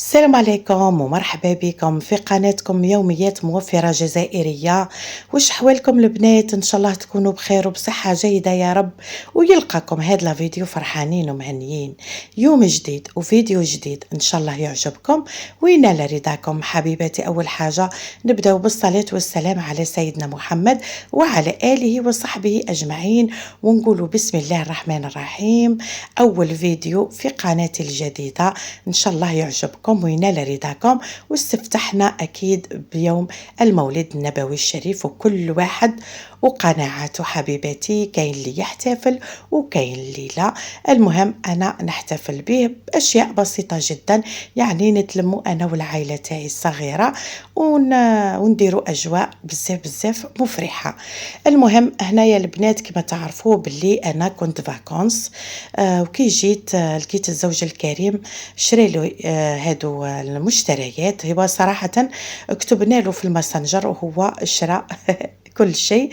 السلام عليكم ومرحبا بكم في قناتكم يوميات موفرة جزائرية. وش حوالكم البنات؟ ان شاء الله تكونوا بخير وبصحة جيدة يا رب، ويلقاكم هذا الفيديو فرحانين ومهنيين. يوم جديد وفيديو جديد ان شاء الله يعجبكم وينال رضاكم. حبيباتي، اول حاجة نبدأ بالصلاة والسلام على سيدنا محمد وعلى آله وصحبه اجمعين، ونقول بسم الله الرحمن الرحيم. اول فيديو في قناتي الجديدة ان شاء الله يعجبكم وينال رضاكم. واستفتحنا اكيد بيوم المولد النبوي الشريف، وكل واحد وقناعاته حبيباتي، كاين اللي يحتفل وكاين اللي لا. المهم انا نحتفل به باشياء بسيطه جدا، يعني نتلموا انا والعائله تاعي الصغيره ونديروا اجواء بزاف بزاف مفرحه. المهم هنايا البنات كما تعرفوا باللي انا كنت فاكونس، وكي جيت لقيت الزوج الكريم شري له هادو المشتريات. هو صراحة كتبنا له في الماسنجر وهو شرى كل شيء.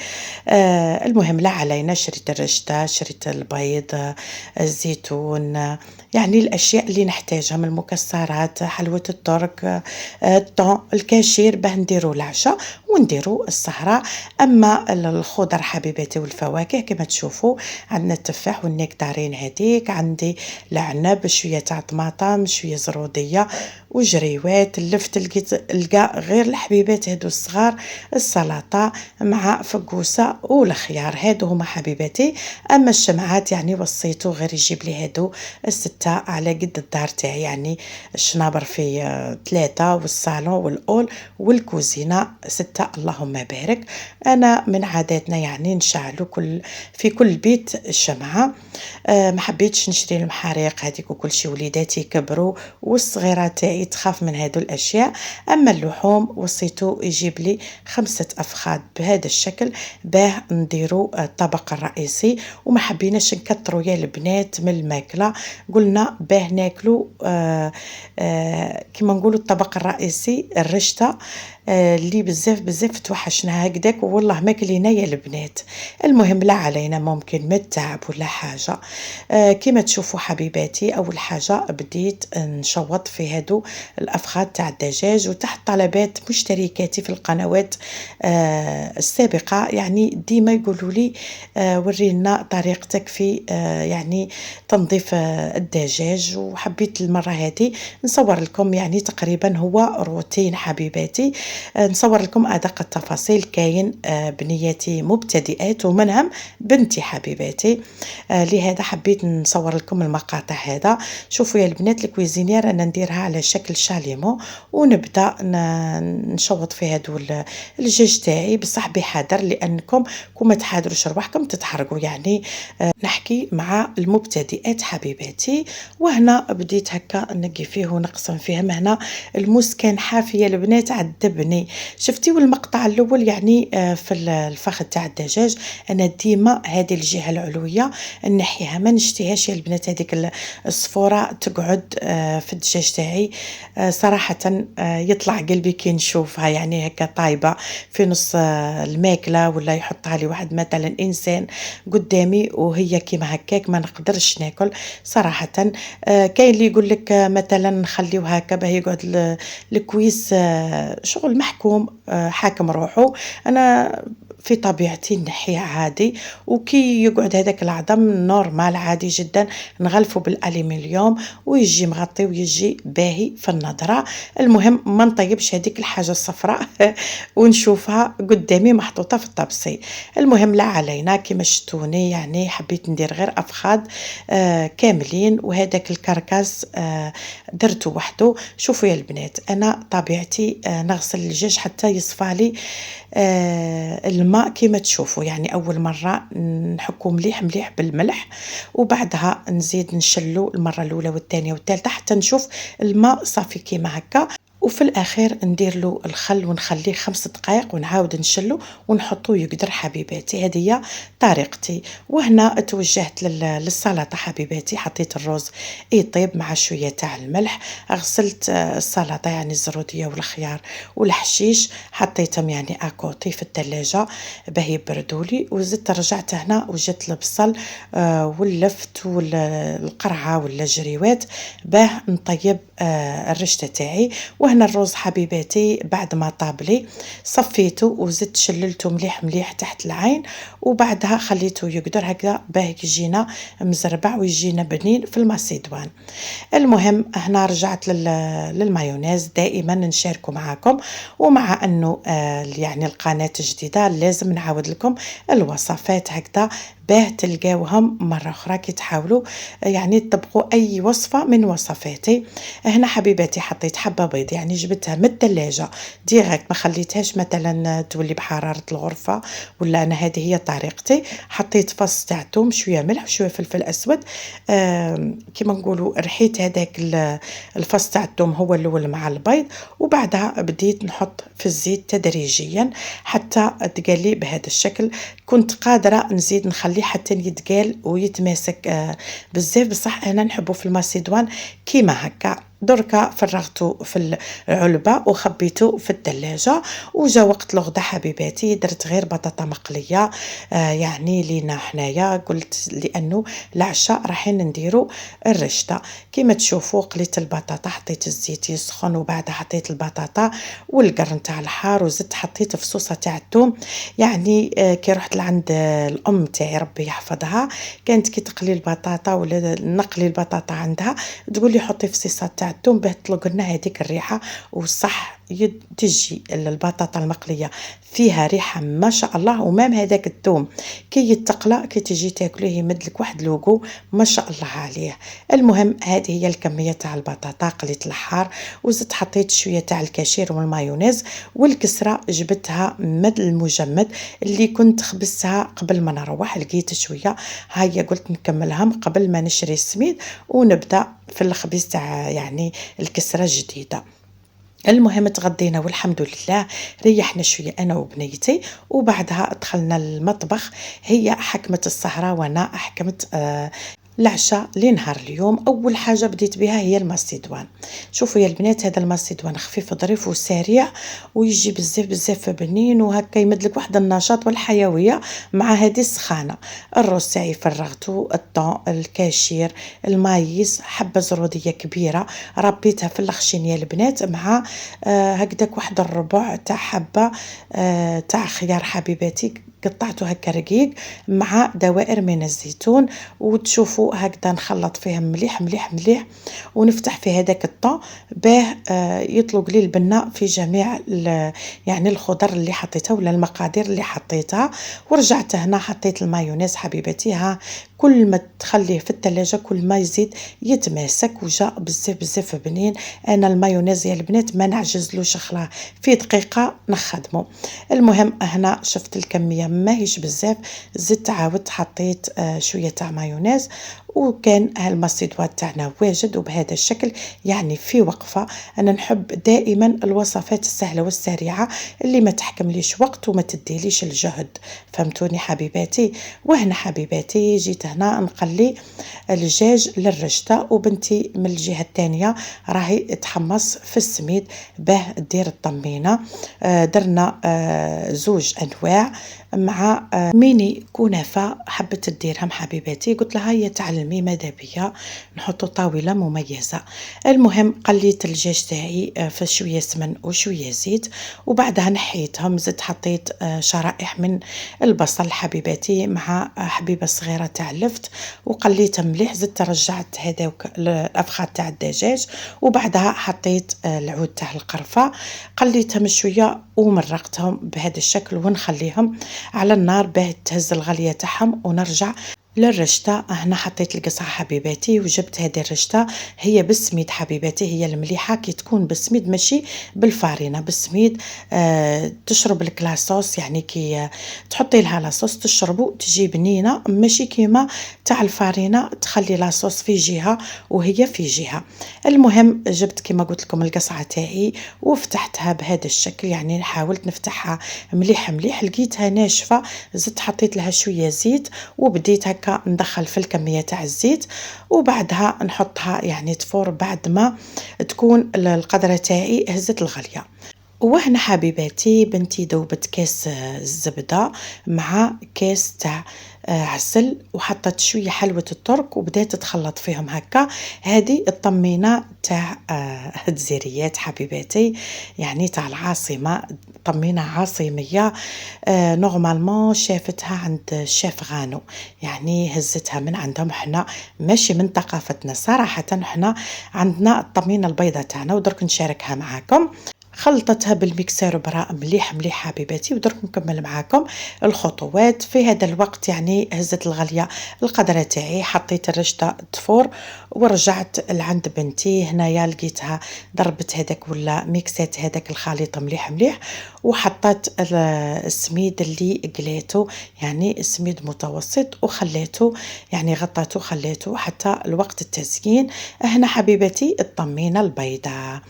المهم لا علينا، شريت الرشدة، شريت البيض، الزيتون، يعني الأشياء اللي نحتاجها من المكسرات، حلوة الترك، الطون، الكاشير، باه نديرو العشاء ونديرو السهرة. أما الخضر حبيباتي والفواكه كما تشوفوا، عندنا التفاح والنكتارين، هذيك عندي العنب، شوية تاع طماطم، شوية زرودية وجريوات. اللفت لقيت لقى غير الحبيبات هادو الصغار، السلطة مع فقوسة والخيار، هادو هما حبيباتي. اما الشمعات يعني وصيته غير يجيب لي هادو الستة على قد الدار تاعي، يعني الشنابر في 3 والصالون والاول والكوزينة 6، اللهم بارك. انا من عاداتنا يعني نشعلوا في كل بيت الشمعة. ما حبيتش نشري المحاريق هذيك وكل شيء، وليداتي كبروا والصغيره تاعي تخاف من هذو الاشياء. اما اللحوم وصيته يجيب لي 5 افخاذ بهذا الشكل باه نديروا الطبق الرئيسي. وما حبيناش نكثروا يا البنات من الماكله، قلنا باه ناكلوا كما نقولوا الطبق الرئيسي الرشته، اللي بزاف بزاف توحشناها هكذاك، والله ما كلينا يا البنات. المهم لا علينا، ممكن من التعب ولا حاجه. كما تشوفوا حبيباتي، اول حاجه بديت نشوط في هادو الافخاذ تاع الدجاج، وتحت طلبات مشتركاتي في القنوات السابقه، يعني ديما يقولوا لي ورينا طريقتك في يعني تنظيف الدجاج. وحبيت المره هذه نصور لكم يعني تقريبا هو روتين حبيباتي، نصور لكم ادق التفاصيل. كاين بنياتي مبتدئات ومنهم بنتي حبيباتي، لهذا حبيت نصور لكم المقاطع هذا. شوفوا يا البنات، الكويزينير انا نديرها على شكل شاليمو، ونبدا نشوط في هادو الدجاج تاعي، بصح بحذر لانكم كون ما تحاذروش رواحكم تتحرقوا. يعني نحكي مع المبتدئات حبيباتي. وهنا بديت هكا نقي فيه ونقسم فيه. هنا الموس كان حافي يا البنات، عذبني. شفتيوا المقطع الاول يعني في الفخذ تاع الدجاج، انا ديما هذه الجهه العلويه نحيها، ما نشتيهاش يا البنات هذيك الصفوره تقعد في الدجاج تاعي. صراحه يطلع قلبي كي نشوفها يعني هكا طايبه في نص الماكله، ولا يحطها لي واحد مثلا انسان قدامي وهي كيما هكاك ما نقدرش ناكل صراحه. كاين اللي يقول لك مثلا نخليوه هكا باه يقعد الكويس شغل محكوم، حاكم روحه. انا في طبيعتي نحيه عادي، وكي يقعد هذاك العظم نورمال عادي جدا نغلفه بالالومنيوم ويجي مغطي ويجي باهي في النظره. المهم ما نطيبش هذيك الحاجه الصفراء ونشوفها قدامي محطوطه في الطبسي. المهم لا علينا، كما شفتوني يعني حبيت ندير غير افخاذ كاملين، وهذاك الكركاس درته وحده. شوفوا يا البنات، انا طبيعتي نغسل الدجاج حتى يصفى لي الماء كما تشوفوا. يعني اول مره نحكو مليح مليح بالملح، وبعدها نزيد نشلو المره الاولى والثانيه والثالثه حتى نشوف الماء صافي كيما هكا. وفي الاخير ندير له الخل ونخليه 5 دقائق ونعاود نشله ونحطوه يقدر حبيباتي. هذه هي طريقتي. وهنا توجهت للسلطه حبيباتي. حطيت الروز يطيب مع شويه تاع الملح. غسلت السلطه يعني الزروديه والخيار والحشيش، حطيتهم يعني اكوطي في الثلاجه باه يبردولي. وزدت رجعت هنا وجدت البصل واللفت والقرعه ولا جريوات باه نطيب الرشته تاعي. وهنا الروز حبيباتي بعد ما طاب لي صفيته وزدت شللته مليح مليح تحت العين، وبعدها خليته يقدر هكذا باه يجينا مزربع ويجينا بنين في الماسيدوان. المهم هنا رجعت للمايونيز. دائما نشاركه معاكم، ومع انه يعني القناة جديدة لازم نعاود لكم الوصفات هكذا باه تلقاوهم مرة أخرى كي تحاولوا يعني تطبقوا أي وصفة من وصفاتي. هنا حبيباتي حطيت حبة بيض، يعني جبتها من الثلاجة ديريكت، ما خليتهاش مثلا تولي بحرارة الغرفة ولا. أنا هذه هي طريقتي. حطيت فص تاع توم، شوية ملح وشوية فلفل أسود، كما نقولوا رحيت هذاك الفص تاع الثوم هو الأول مع البيض، وبعدها بديت نحط في الزيت تدريجيا حتى تقلي بهذا الشكل. كنت قادرة نزيد نخليه حتى يتقال ويتماسك بزاف، بصح انا نحبه في الماسيدوان كيما هكا. دركا فرغته في العلبة وخبيته في الثلاجة. وجا وقت الغدا حبيباتي درت غير بطاطا مقلية يعني لينا حنايا، قلت لأنه العشاء راحين نديرو الرشتة. كما تشوفوا قليت البطاطا، حطيت الزيت يسخن وبعدها حطيت البطاطا والقرن تاع الحار، وزدت حطيت فصوصة تاع الثوم. يعني كي رحت لعند الأم تاعي ربي يحفظها كانت كي تقلي البطاطا ولا نقلي البطاطا عندها تقول لي حطي فصيصة تاع الثوم باه تطلق لنا هذيك الريحة. وصح تجي البطاطا المقلية فيها ريحة ما شاء الله. ومام هذاك الثوم كي يتقلى كي تجي تاكله يمدلك واحد لوغو ما شاء الله عليه. المهم هذه هي الكمية تاع البطاطا. قليت الحار وزدت حطيت شوية تاع الكاشير والمايونيز، والكسرة جبتها من المجمد اللي كنت خبزتها قبل ما نروح، لقيت شوية هيا قلت نكملهم قبل ما نشري السميد ونبدأ في الخبز تاع يعني الكسرة الجديدة. المهم تغدينا والحمد لله، ريحنا شوية أنا وبنيتي وبعدها دخلنا المطبخ. هي حكمت السهرة وأنا حكمت العشاء لنهار اليوم. أول حاجة بديت بها هي الماسيدوان. شوفوا يا البنات هذا الماسيدوان خفيف ظريف وسريع ويجي بزاف بزاف بنين وهكا يمدلك واحد النشاط والحيوية مع هذه السخانة. الروز تاعي فرغته، الطون، الكاشير، المايس، حبة زرودية كبيرة ربيتها في الخشين يا البنات مع هكذاك واحد الربع تاع حبة تاع خيار حبيباتي قطعته هكا رقيق مع دوائر من الزيتون. وتشوفوا هكذا نخلط فيهم مليح مليح مليح ونفتح في هذاك الطون باه يطلق لي البنة في جميع يعني الخضر اللي حطيتها ولا المقادير اللي حطيتها. ورجعت هنا حطيت المايونيز حبيبتي. ها كل ما تخليه في الثلاجة كل ما يزيد يتماسك وجاء بزاف بزاف بنين. انا المايونيز يا البنات ما نعجزلوش خلاه في دقيقة نخدمه. المهم هنا شفت الكمية ماهيش بزاف، زدت عاودت حطيت شوية تاع مايونيز وكان هالمصيدوات تاعنا واجد. وبهذا الشكل يعني في وقفة. أنا نحب دائما الوصفات السهلة والسريعة اللي ما تحكمليش وقت وما تديليش الجهد، فهمتوني حبيباتي. وهنا حبيباتي جيت هنا نقلي الدجاج للرشتة، وبنتي من الجهة الثانية راهي تحمص في السميد باه دير الطمينة. درنا زوج أنواع مع ميني كنافة حبت تديرهم حبيباتي. قلت لها هي تعلمي ماذا بيا نحطوا طاولة مميزة. المهم قليت الدجاج تاعي في شوية سمن وشوية زيت وبعدها نحيتهم. زدت حطيت شرائح من البصل حبيباتي مع حبيبة صغيرة تاع اللفت وقليتهم مليح. زدت رجعت هذاك الأفخاذ تاع الدجاج وبعدها حطيت العود تاع القرفة قليتهم شوية ومرقتهم بهذا الشكل ونخليهم على النار باه تهز الغلية تاعهم ونرجع للرشتة هنا حطيت القصعة حبيباتي وجبت هذه الرشتة، هي بالسميد حبيباتي، هي المليحة كي تكون بالسميد ماشي بالفارينة، بالسميد تشرب لك لاصوص، يعني كي تحطي لها لاصوص تشربو تجي بنينة، ماشي كيما تاع الفارينة تخلي لاصوص في جهة وهي في جهة. المهم جبت كيما قلت لكم القصعة تاعي وفتحتها بهذا الشكل، يعني حاولت نفتحها مليح مليح، لقيتها ناشفة، زدت حطيت لها شوية زيت وبديت هكا ندخل في الكمية تاع الزيت، وبعدها نحطها يعني تفور بعد ما تكون القدرة تاعي هزت الغلية. وهنا حبيباتي بنتي ذوبت كاس الزبدة مع كاس تاع عسل، وحطت شوية حلوة الترك وبدات تخلط فيهم هكا. هذه الطمينة تاع الجزائريات حبيباتي، يعني تاع العاصمة، طمينة عاصمية. نورمالمون شافتها عند الشيف غانو، يعني هزتها من عندهم، حنا ماشي من ثقافتنا صراحة، حنا عندنا الطمينة البيضة تاعنا ودرك نشاركها معاكم. خلطتها بالميكسر براء مليح مليح حبيباتي، ودرك نكمل معاكم الخطوات. في هذا الوقت يعني هزت الغلية القدرة تاعي، حطيت الرشدة تفور ورجعت لعند بنتي. هنايا لقيتها ضربت هذاك ولا ميكسات هذاك الخليط مليح مليح، وحطت السميد اللي قليته، يعني السميد متوسط، وخليته يعني غطيته خليته حتى الوقت التزيين. هنا حبيبتي الطمينة البيضاء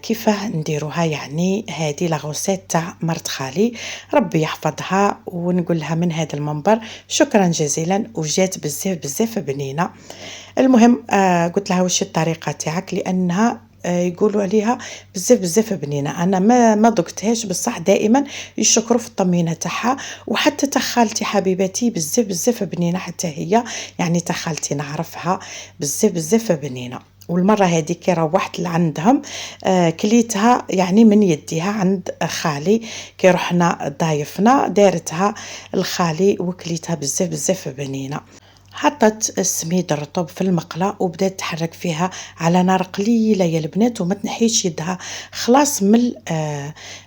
كيفاه نديروها، يعني هذه لاغوسيت تاع مرت خالي، ربي يحفظها، ونقول لها من هذا المنبر شكرا جزيلا، وجات بزاف بزاف بنينه. المهم قلت لها وش الطريقه تاعك، لانها يقولوا عليها بزاف بزاف بنينه، انا ما ذقتهاش بصح دائما يشكروا في الطمينه تاعها. وحتى تخالتي حبيبتي بزاف بزاف بنينه، حتى هي يعني تخالتي نعرفها بزاف بزاف بنينه. والمرة هذه كي روحت لعندهم كليتها يعني من يديها عند خالي، كي رحنا ضايفنا دارتها الخالي وكليتها بزاف بزاف بنينة. حطت السميد الرطب في المقلة وبدات تحرك فيها على نار قليلة يا البنات، وما تنحيش يدها خلاص من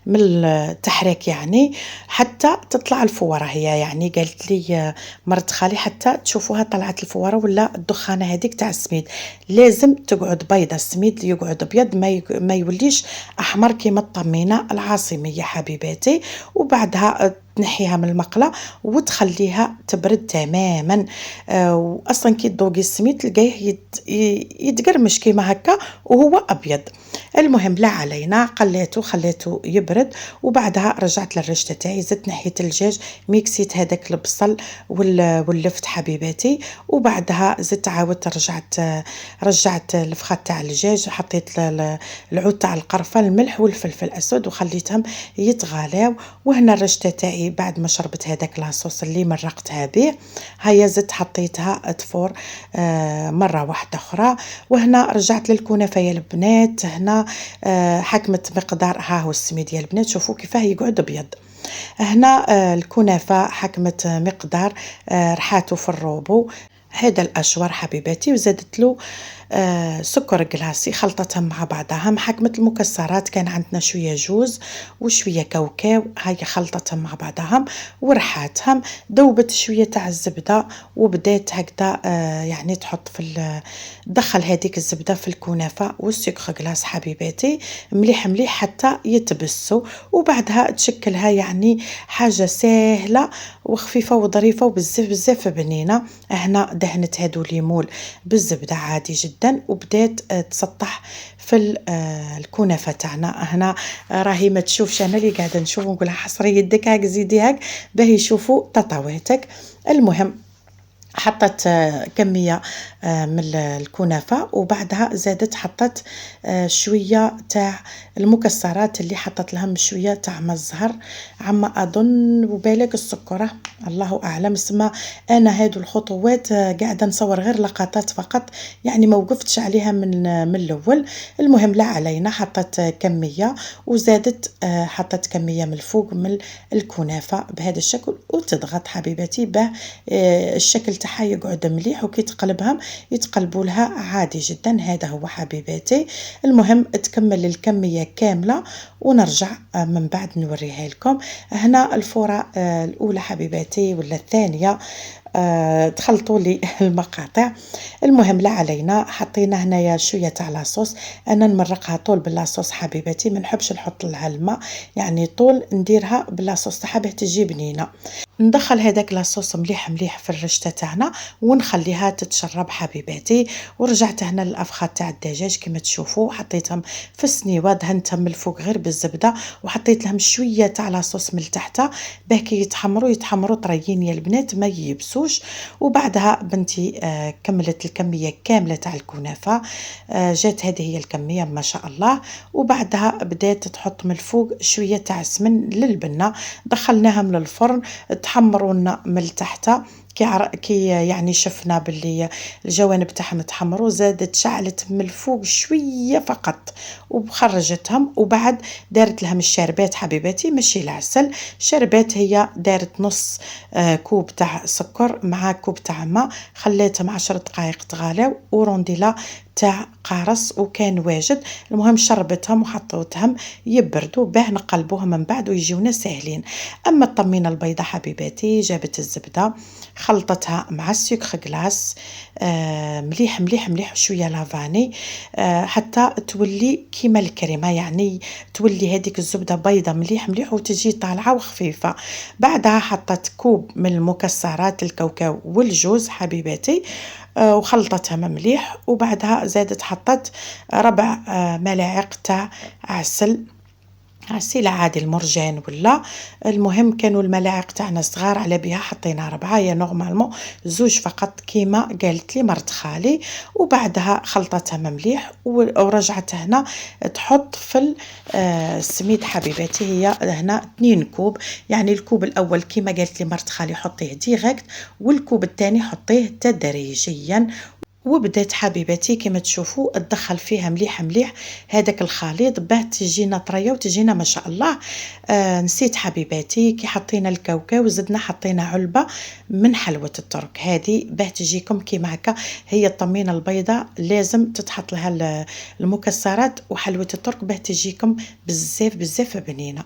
التحريك، يعني حتى تطلع الفوارة. هي يعني قالت لي مرت خالي حتى تشوفوها طلعت الفوارة ولا الدخانة هذيك تاع السميد، لازم تقعد بيضة، السميد يقعد ابيض ما يوليش احمر كيما الطمينة العاصمية حبيباتي. وبعدها تنحيها من المقلة وتخليها تبرد تماما. واصلا كي تذوقي السميد تلقايه يتقرمش كيما هكا وهو ابيض. المهم لا علينا، قليته خليته يبرد، وبعدها رجعت للرشته تاعي، زدت نحيت الدجاج، ميكسيت هذاك البصل واللفت حبيباتي، وبعدها زدت عاودت رجعت الفخاد تاع الدجاج، حطيت العود تاع القرفه، الملح والفلفل الاسود، وخليتهم يتغالاو. وهنا الرشته تاعي بعد ما شربت هذاك لاصوص اللي مرقتها به، هيا زدت حطيتها تفور مره واحده اخرى. وهنا رجعت للكنافه يا البنات، هنا حكمت مقدار، ها هو السميد يا البنات، شوفوا كيفاه يقعد ابيض. هنا الكنافه حكمت مقدار رحاته في الروبو هذا الاشوار حبيباتي، وزادت له سكر قلاسي، خلطتهم مع بعضها. حكمت المكسرات، كان عندنا شويه جوز وشويه كاوكاو، هاي خلطتهم مع بعضهم ورحاتهم. ذوبت شويه تاع الزبده وبدات هكذا يعني تحط دخل هذيك الزبده في الكنافه والسكر قلاس حبيباتي مليح مليح حتى يتبسوا، وبعدها تشكلها يعني حاجه سهله وخفيفه وظريفه وبزاف بزاف بنينه. هنا دهنت هادو ليمول بالزبده عادي جدا، وبدات تسطح في الكنافه تاعنا. هنا راهي ما تشوفش، انا اللي قاعده نشوف ونقولها حصري يدك هاك زيدي هاك باه يشوفوا تطاواتك. المهم حطت كمية من الكنافة، وبعدها زادت حطت شوية تاع المكسرات اللي حطت لهم شوية تاع الزهر عما أظن، وبالك السكرة الله أعلم اسمها. أنا هادو الخطوات قاعدة نصور غير لقطات فقط، يعني ما وقفتش عليها من الأول. المهم لا علينا، حطت كمية وزادت حطت كمية من الفوق من الكنافة بهذا الشكل، وتضغط حبيبتي به الشكل تاعها يقعد مليح. وكي تقلبهم يتقلبوا لها عادي جدا. هذا هو حبيباتي. المهم تكمل الكمية كاملة ونرجع من بعد نوريها لكم. هنا الفورة الأولى حبيباتي ولا الثانية تخلطوا لي المقاطع. المهم لا علينا، حطينا هنايا شويه تاع لاصوص. انا نمرقها طول باللاصوص حبيباتي، ما نحبش نحط لها الماء، يعني طول نديرها باللاصوص تاعها باه تجي بنينه. ندخل هذاك لاصوص مليح مليح في الرشته تاعنا ونخليها تتشرب حبيباتي. ورجعت هنا للافخاذ تاع الدجاج كما تشوفوا، حطيتهم في السنيوه، دهنتهم من الفوق غير بالزبده، وحطيت لهم شويه تاع لاصوص من تحت باه كي يتحمروا طريين يا البنات ما ييبسوش. وبعدها بنتي كملت الكميه كامله تاع الكنافه. جات هذه هي الكميه ما شاء الله. وبعدها بدات تحط من الفوق شويه تاع سمن للبنه. دخلناهم للفرن تحمروا لنا من تحت. كي يعني شفنا باللي الجوانب تاعهم تحمروا، زادت شعلت من الفوق شويه فقط وخرجتهم. وبعد دارت لهم الشربات حبيباتي، ماشي العسل، شربات. هي دارت نص كوب تاع سكر مع كوب تاع ماء، خليتهم 10 دقائق تغاليو، ورونديلا تاع قارص وكان واجد. المهم شربتهم وحطوتهم يبردوا باه نقلبوهم من بعد ويجيونا ساهلين. اما الطمينه البيضاء حبيباتي، جابت الزبده خلطتها مع السكر غلاس مليح مليح مليح، شويه لافاني حتى تولي كيما الكريمه، يعني تولي هذيك الزبده بيضه مليح مليح وتجي طالعه وخفيفه. بعدها حطت كوب من المكسرات الكاوكاو والجوز حبيباتي وخلطتها مليح. وبعدها زادت حطت ربع ملاعق تاع عسل عادي المرجان ولا. المهم كانوا الملاعق تاعنا صغار على بها حطينا 4، يا نورمالمون 2 فقط كيما قالت لي مرت خالي. وبعدها خلطتها مليح ورجعت هنا تحط في السميد حبيباتي. هي هنا 2 كوب، يعني الكوب الاول كيما قالت لي مرت خالي حطيه ديريكت، والكوب الثاني حطيه تدريجيا. وبدات حبيباتي كما تشوفوا تدخل فيها مليح مليح هذاك الخليط باه تجينا طريه وتجينا ما شاء الله. نسيت حبيباتي كي حطينا الكاوكاو زدنا حطينا علبه من حلوه الترك، هذه باه تجيكم كيما هكا. هي الطمينه البيضاء لازم تتحط لها المكسرات وحلوه الترك باه تجيكم بزاف بزاف بنينه.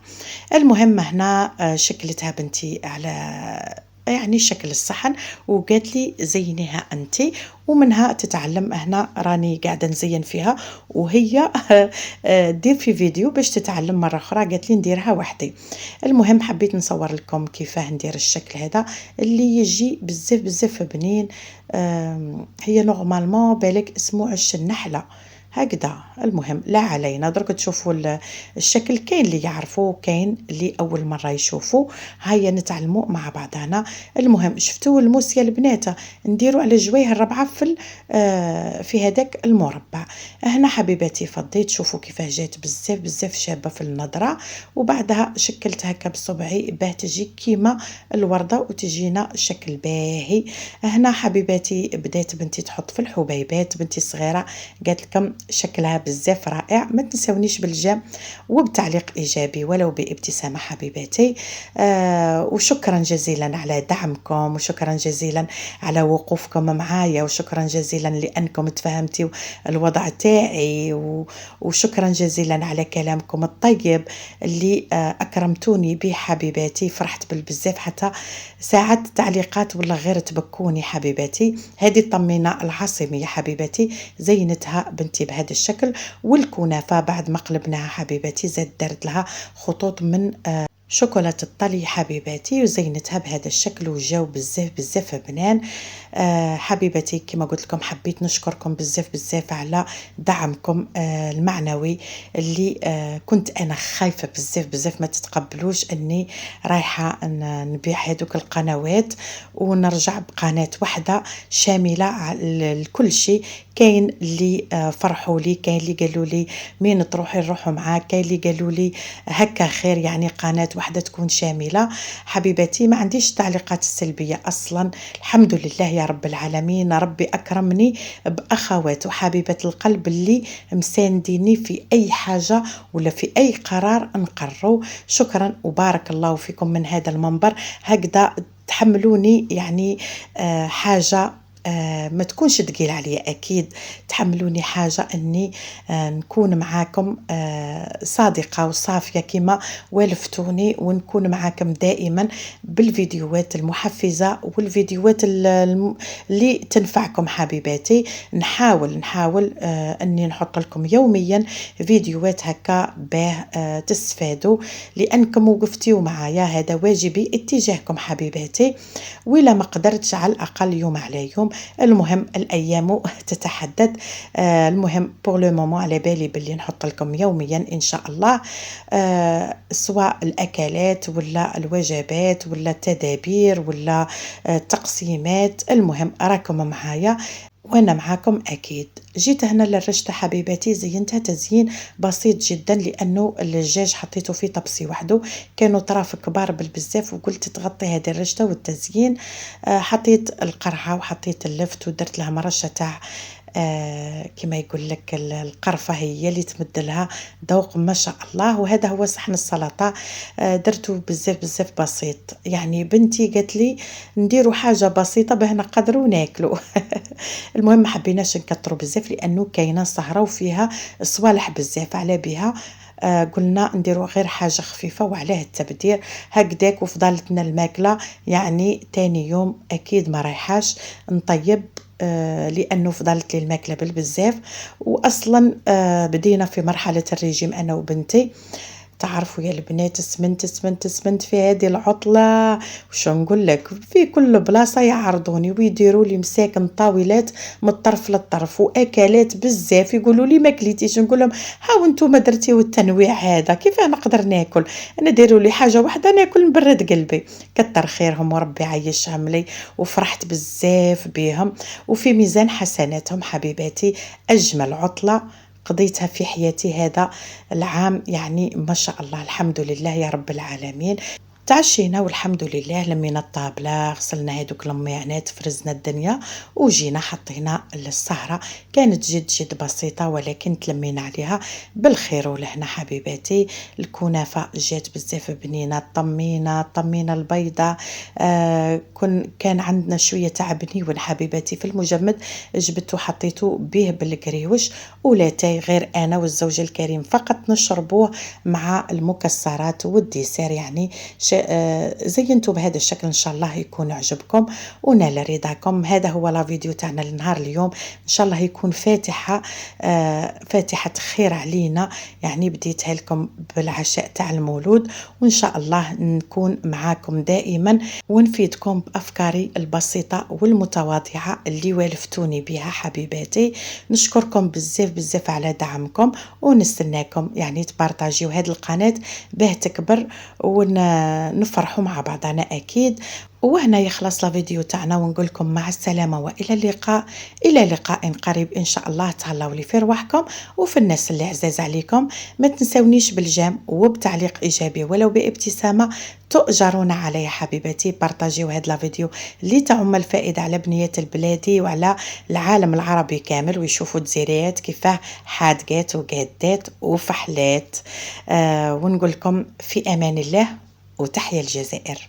المهم هنا شكلتها بنتي على يعني شكل الصحن وقالت لي زينيها انتي، ومنها تتعلم. هنا راني قاعده نزين فيها وهي دير في فيديو باش تتعلم مره اخرى، قالت لي نديرها وحدي. المهم حبيت نصور لكم كيفاه ندير الشكل هذا اللي يجي بزاف بزاف بنين. هي نورمالمون بالك اسمه عش النحله هكذا. المهم لا علينا، درك تشوفوا الشكل، كاين اللي يعرفوا كاين اللي اول مره يشوفوا. هيا نتعلموا مع بعضنا. المهم شفتوا الموس يا البنات نديروا على جويه الربعه في هذاك المربع. هنا حبيباتي فضيت، شوفوا كيفاه جات بزاف بزاف شابه في النظره. وبعدها شكلت هكا بصبعي باه تجي كيما الورده وتجينا شكل باهي. هنا حبيباتي بدات بنتي تحط في الحبيبات، بنتي الصغيره قالت لكم شكلها بزاف رائع. ما تنسونيش بالجيم وبتعليق ايجابي ولو بابتسامه حبيباتي. وشكرا جزيلا على دعمكم، وشكرا جزيلا على وقوفكم معايا، وشكرا جزيلا لانكم تفهمتوا الوضع تاعي، وشكرا جزيلا على كلامكم الطيب اللي اكرمتوني به حبيباتي. فرحت بالبزاف، حتى ساعات تعليقات والله غير تبكوني حبيباتي. هذه الطمينه العاصميه حبيباتي زينتها بنتي بهذا الشكل. والكنافه بعد ما قلبناها حبيباتي زاد درت لها خطوط من شوكولاتة الطلي حبيباتي وزينتها بهذا الشكل وجاو بزاف بزاف بنان. حبيباتي كما قلت لكم حبيت نشكركم بزاف بزاف على دعمكم المعنوي اللي كنت انا خايفه بزاف بزاف ما تتقبلوش اني رايحه نبيع هذوك القنوات ونرجع بقناه واحده شامله لكل شيء. كاين اللي فرحوا لي، كاين اللي قالوا لي مين تروحي نروحوا معاك، كاين اللي قالوا لي هكا خير، يعني قناه واحده تكون شامله. حبيباتي ما عنديش تعليقات السلبيه اصلا، الحمد لله يا رب العالمين. ربي اكرمني باخوات وحبيبات القلب اللي مسانديني في اي حاجه ولا في اي قرار نقروا. شكرا وبارك الله فيكم من هذا المنبر، هكذا تحملوني يعني حاجه ما تكونش ثقيل عليا أكيد، تحملوني حاجة أني نكون معاكم صادقة وصافية كما والفتوني، ونكون معاكم دائما بالفيديوهات المحفزة والفيديوهات اللي تنفعكم حبيباتي. نحاول أني نحط لكم يوميا فيديوهات هكا باه تستفادوا، لأنكم وقفتيوا معايا، هذا واجبي اتجاهكم حبيباتي. ولا ما قدرتش على الأقل يوم على يوم، المهم الأيام تتحدث. المهم بور لو مومون على بالي باللي نحط لكم يوميا إن شاء الله، سواء الأكلات ولا الوجبات ولا التدابير ولا التقسيمات. المهم راكم معايا وانا معاكم اكيد. جيت هنا للرشته حبيباتي، زينتها تزيين بسيط جدا، لانه الدجاج حطيته في طبسي وحده، كانوا طراف كبار بالبزاف، وقلت تغطي هذه الرشته والتزيين. حطيت القرعه وحطيت اللفت ودرت لها مرشه تاع كما يقول لك القرفه، هي اللي تمد لها ذوق ما شاء الله. وهذا هو صحن السلطه، درته بزاف بسيط. يعني بنتي قالت لي نديروا حاجه بسيطه باه نقدروا ناكلوا. المهم ما حبيناش نكثروا بزاف، لانه كاينه سهره وفيها صوالح بزاف على بها. قلنا نديروا غير حاجه خفيفه وعليه التبدير هكذاك. وفضلتنا الماكله يعني تاني يوم اكيد ما رايحاش نطيب، لانه فضلت لي الماكله بالبزاف. واصلا بدينا في مرحله الرجيم انا وبنتي. تعرفوا يا البنات، سمنت في هذه العطلة. وش نقول لك، في كل بلاصة يعرضوني ويديروا لي مساكن طاولات من الطرف للطرف، واكلات بزاف. يقولوا لي ما كليتيش، نقول لهم هاو انتم درتيو التنويع هذا، كيف نقدر ناكل؟ انا ديروا لي حاجة واحدة ناكل نبرد قلبي. كتر خيرهم وربي عيشهم لي، وفرحت بزاف بهم وفي ميزان حسناتهم حبيباتي. اجمل عطلة قضيتها في حياتي هذا العام، يعني ما شاء الله، الحمد لله يا رب العالمين. تعشينا والحمد لله، لمينا الطابلة، غسلنا هذوك الميعنات، فرزنا الدنيا وجينا حطينا السهرة. كانت جد بسيطة، ولكن تلمينا عليها بالخير والهنا حبيباتي. الكنافة جات بزاف بنينة، طمينا البيضة. كان عندنا شوية تاع بنيون حبيباتي في المجمد، جبته حطيته به بالقريوش ولاتاي، غير أنا والزوج الكريم فقط نشربوه مع المكسرات والديسير. يعني زينتوا بهذا الشكل، ان شاء الله يكون عجبكم ونال رضاكم. هذا هو لا فيديو تاعنا لنهار اليوم، ان شاء الله يكون فاتحة خير علينا. يعني بديتها لكم بالعشاء تاع المولود، وان شاء الله نكون معاكم دائما ونفيدكم بافكاري البسيطة والمتواضعة اللي والفتوني بها حبيباتي. نشكركم بزاف على دعمكم، ونستناكم يعني تبارطاجيو هذه القناة باه تكبر ونفرحوا مع بعضنا اكيد. وهنا يخلص الفيديو تاعنا، ونقول لكم مع السلامه والى اللقاء، الى لقاء قريب ان شاء الله. تهلاو لي في رواحكم وفي الناس اللي عزاز عليكم. ما تنسونيش بالجيم وبتعليق ايجابي ولو بابتسامه تؤجرون عليه حبيباتي. بارطاجيو هذا الفيديو لتعم الفائده على بنيات البلادي وعلى العالم العربي كامل، ويشوفوا الجزائريات كيفاه حادقات وقادات وفحلات. ونقول لكم في امان الله، وتحيا الجزائر.